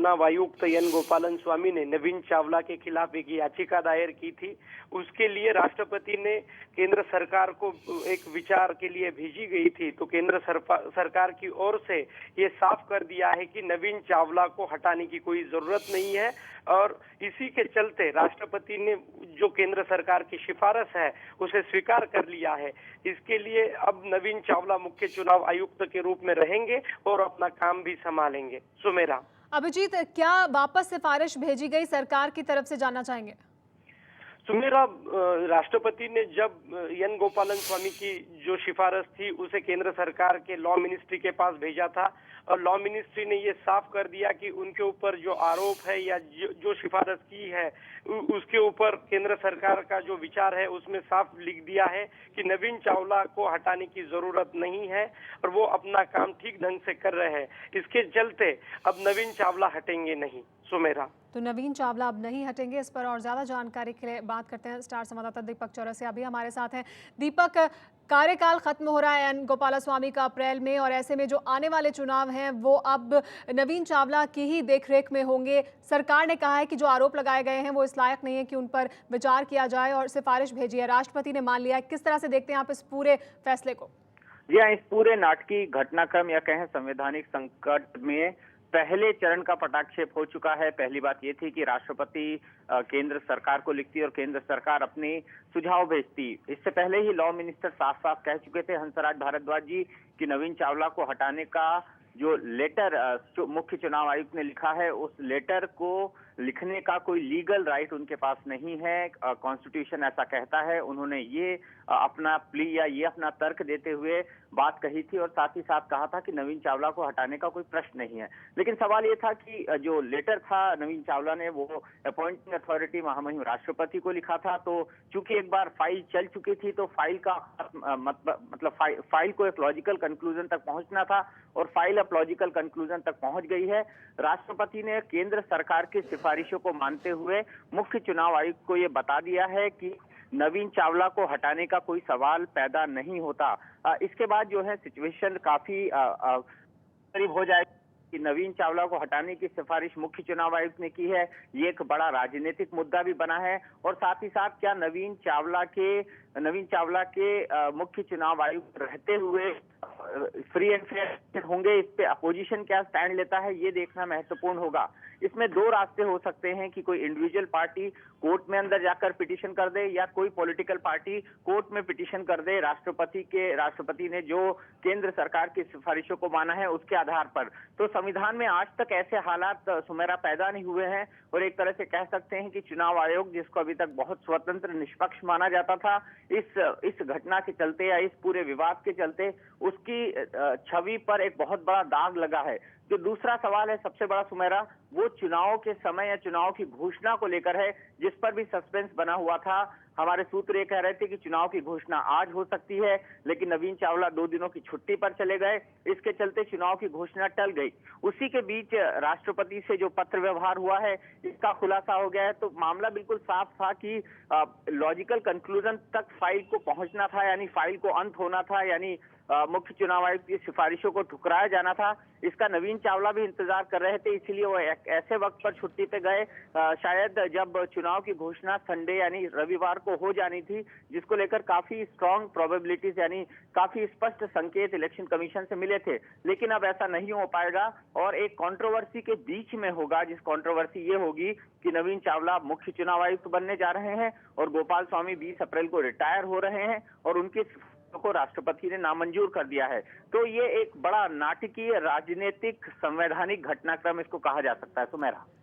चुनाव आयुक्त एन गोपालन स्वामी ने नवीन चावला के खिलाफ एक याचिका दायर की थी। उसके लिए राष्ट्रपति ने केंद्र सरकार को एक विचार के लिए भेजी गई थी, तो केंद्र सरकार की ओर से ये साफ कर दिया है कि नवीन चावला को हटाने की कोई जरूरत नहीं है। और इसी के चलते राष्ट्रपति ने जो केंद्र सरकार की सिफारिश है उसे स्वीकार कर लिया है। इसके लिए अब नवीन चावला मुख्य चुनाव आयुक्त के रूप में रहेंगे और अपना काम भी संभालेंगे। सुमेरा। अभिजीत, क्या वापस सिफारिश भेजी गई सरकार की तरफ से, जानना चाहेंगे? सुमेरा, राष्ट्रपति ने जब एन गोपालन स्वामी की जो सिफारिश थी उसे केंद्र सरकार के लॉ मिनिस्ट्री के पास भेजा था और लॉ मिनिस्ट्री ने ये साफ कर दिया कि उनके ऊपर जो आरोप है या जो सिफारिश की है उसके ऊपर केंद्र सरकार का जो विचार है उसमें साफ लिख दिया है कि नवीन चावला को हटाने की जरूरत नहीं है और वो अपना काम ठीक ढंग से कर रहे हैं। इसके चलते अब नवीन चावला हटेंगे नहीं। सुमेरा। तो नवीन चावला अब नहीं हटेंगे, इस पर और ज्यादा जानकारी के लिए बात करते हैं स्टार संवाददाता दीपक चौरसिया अभी हमारे साथ हैं। दीपक, कार्यकाल खत्म हो रहा है एन गोपालास्वामी का अप्रैल में, और ऐसे में जो आने वाले चुनाव हैं वो अब नवीन चावला की ही देखरेख में होंगे। सरकार ने कहा है कि जो आरोप लगाए गए हैं वो इस लायक नहीं है कि उन पर विचार किया जाए और सिफारिश भेजी है, राष्ट्रपति ने मान लिया है। किस तरह से देखते हैं आप इस पूरे फैसले को? जी हाँ, इस पूरे नाटकीय घटनाक्रम या कहें संवैधानिक संकट में पहले चरण का पटाक्षेप हो चुका है। पहली बात ये थी कि राष्ट्रपति केंद्र सरकार को लिखती और केंद्र सरकार अपने सुझाव भेजती। इससे पहले ही लॉ मिनिस्टर साफ साफ कह चुके थे हंसराज भारद्वाज जी कि नवीन चावला को हटाने का जो लेटर मुख्य चुनाव आयुक्त ने लिखा है उस लेटर को लिखने का कोई लीगल राइट उनके पास नहीं है। कॉन्स्टिट्यूशन ऐसा कहता है। उन्होंने ये अपना प्ली या ये अपना तर्क देते हुए बात कही थी और साथ ही साथ कहा था कि नवीन चावला को हटाने का कोई प्रश्न नहीं है। लेकिन सवाल ये था कि जो लेटर था नवीन चावला ने वो अपॉइंटिंग अथॉरिटी महामहिम राष्ट्रपति को लिखा था। तो चूंकि एक बार फाइल चल चुकी थी तो फाइल का मतलब फाइल को एक लॉजिकल कंक्लूजन तक पहुंचना था और फाइल अब लॉजिकल कंक्लूजन तक पहुंच गई है। राष्ट्रपति ने केंद्र सरकार की सिफारिशों को मानते हुए मुख्य चुनाव आयुक्त को ये बता दिया है कि नवीन चावला को हटाने का कोई सवाल पैदा नहीं होता। इसके बाद जो है सिचुएशन काफी करीब हो जाएगी कि नवीन चावला को हटाने की सिफारिश मुख्य चुनाव आयुक्त ने की है। ये एक बड़ा राजनीतिक मुद्दा भी बना है और साथ ही साथ क्या नवीन चावला के मुख्य चुनाव आयुक्त रहते हुए फ्री एंड फेयर होंगे, इस पे अपोजिशन क्या स्टैंड लेता है ये देखना महत्वपूर्ण होगा। इसमें दो रास्ते हो सकते हैं कि कोई इंडिविजुअल पार्टी कोर्ट में अंदर जाकर पिटीशन कर दे या कोई पॉलिटिकल पार्टी कोर्ट में पिटीशन कर दे राष्ट्रपति ने जो केंद्र सरकार की सिफारिशों को माना है उसके आधार पर। तो संविधान में आज तक ऐसे हालात सुमेरा पैदा नहीं हुए हैं और एक तरह से कह सकते हैं कि चुनाव आयोग जिसको अभी तक बहुत स्वतंत्र निष्पक्ष माना जाता था, इस घटना के चलते या इस पूरे विवाद के चलते उसकी छवि पर एक बहुत बड़ा दाग लगा है। जो दूसरा सवाल है सबसे बड़ा सुमेरा, वो चुनाव के समय या चुनाव की घोषणा को लेकर है, जिस पर भी सस्पेंस बना हुआ था। हमारे सूत्र ये कह रहे थे कि चुनाव की घोषणा आज हो सकती है, लेकिन नवीन चावला 2 दिनों की छुट्टी पर चले गए, इसके चलते चुनाव की घोषणा टल गई। उसी के बीच राष्ट्रपति से जो पत्र व्यवहार हुआ है इसका खुलासा हो गया है। तो मामला बिल्कुल साफ था कि लॉजिकल कंक्लूजन तक फाइल को पहुंचना था, यानी फाइल को अंत होना था, यानी मुख्य चुनाव आयुक्त की सिफारिशों को ठुकराया जाना था। इसका नवीन चावला भी इंतजार कर रहे थे, इसीलिए वो ऐसे वक्त पर छुट्टी पे गए शायद जब चुनाव की घोषणा संडे यानी रविवार को हो जानी थी, जिसको लेकर काफी स्ट्रांग प्रोबेबिलिटीज यानी काफी स्पष्ट संकेत इलेक्शन कमीशन से मिले थे। लेकिन अब ऐसा नहीं हो पाएगा और एक कंट्रोवर्सी के बीच में होगा, जिस कंट्रोवर्सी ये होगी कि नवीन चावला मुख्य चुनाव आयुक्त बनने जा रहे हैं और गोपाल स्वामी 20 अप्रैल को रिटायर हो रहे हैं और उनकी को राष्ट्रपति ने नामंजूर कर दिया है। तो ये एक बड़ा नाटकीय राजनीतिक संवैधानिक घटनाक्रम इसको कहा जा सकता है। सुमेरा।